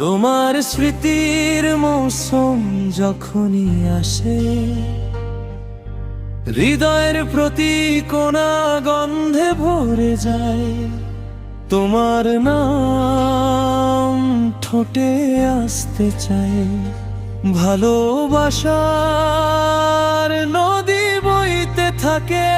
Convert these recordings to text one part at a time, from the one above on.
তোমার স্মৃতির মৌসুম যখনই আসে, হৃদয়ের প্রতি কোনা গন্ধে ভরে যায়। তোমার নাম ঠোঁটে আসতে চায়, ভালোবাসার নদী বইতে থাকে।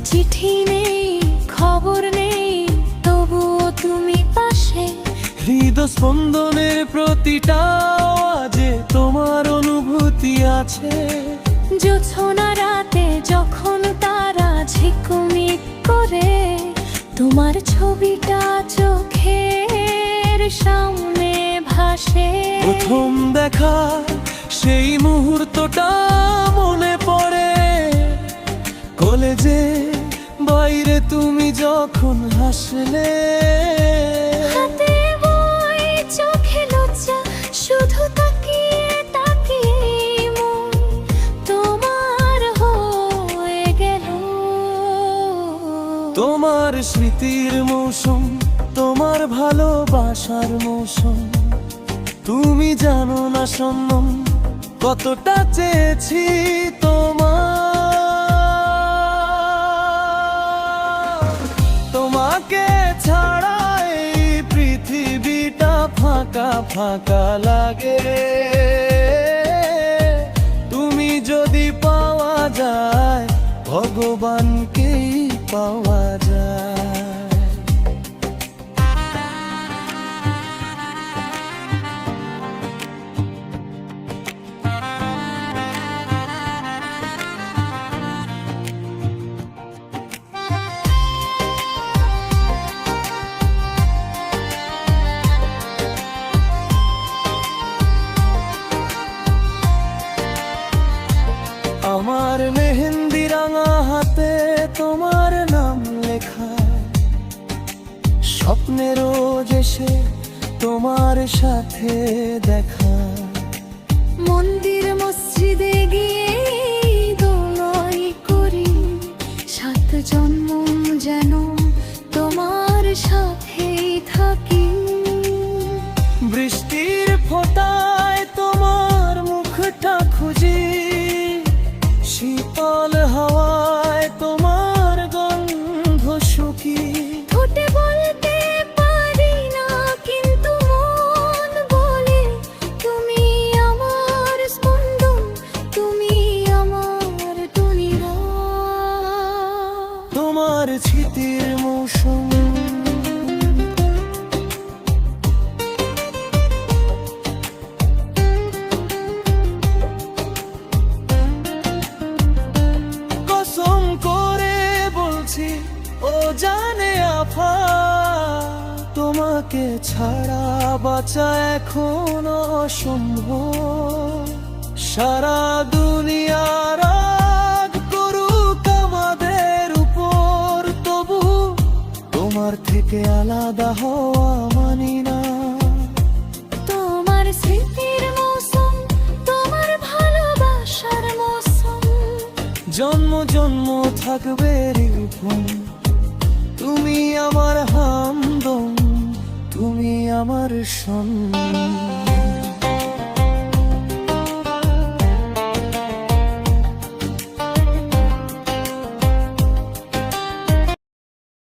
চিঠি নেই, খবর নেই, তবুও তুমি পাশে। হৃদস্পন্দনের প্রতিটা আওয়াজে তোমার অনুভূতি আছে। জোছনা রাতে যখন তারা ঝিকমিক করে, তোমার ছবিটা চোখের সামনে ভাসে। প্রথম দেখা সেই মুহূর্তটা মনে পড়ে, কলেজে বাইরে তুমি যখন হাসলে। হাতে বই, চোখে লজ্জা, শুধু তাকিয়ে তাকিয়ে মন তোমার হয়ে গেল। তোমার স্মৃতির মৌসুম, তোমার ভালোবাসার মৌসুম। তুমি জানো না সনম, কতটা চেয়েছি তোমাকে ছাড়া এই পৃথিবীটা ফাঁকা ফাঁকা লাগে। তুমি যদি পাওয়া যায়, ভগবানকেই পাওয়া যায়। আমার মেহেন্দি রাঙা হাতে তোমার নাম লেখা, স্বপ্নের রোজ এসে তোমার সাথে দেখা। মন্দির মসজিদে গিয়ে দোলাই করি, 7 জন্ম যেন তোমার সাথেই থাকি। বৃষ্টির ফোঁটায় তোমার মুখটা খুঁজি, শীতল হাওয়ায় তোমার গন্ধ শুকি। ঠোঁটে বলতে পারি না, কিন্তু মন বলে তুমি আমার স্পন্দন, তুমি আমার দুনিয়া। তোমার স্মৃতির মৌসুম, কসম করে বলছি ও জানে আফা, তোমাকে ছাড়া বাঁচা এখন অসম্ভব। সারা দুনিয়ার রাগ করুক আমাদের উপর, তবু তোমার থেকে আলাদা হওয়া মানি না। তোমার স্মৃতির মৌসুম, তোমার ভালোবাসার মৌসুম। জন্ম জন্ম থাকবে রিপন, তুমি আমার হামদম, তুমি আমার সন্তান।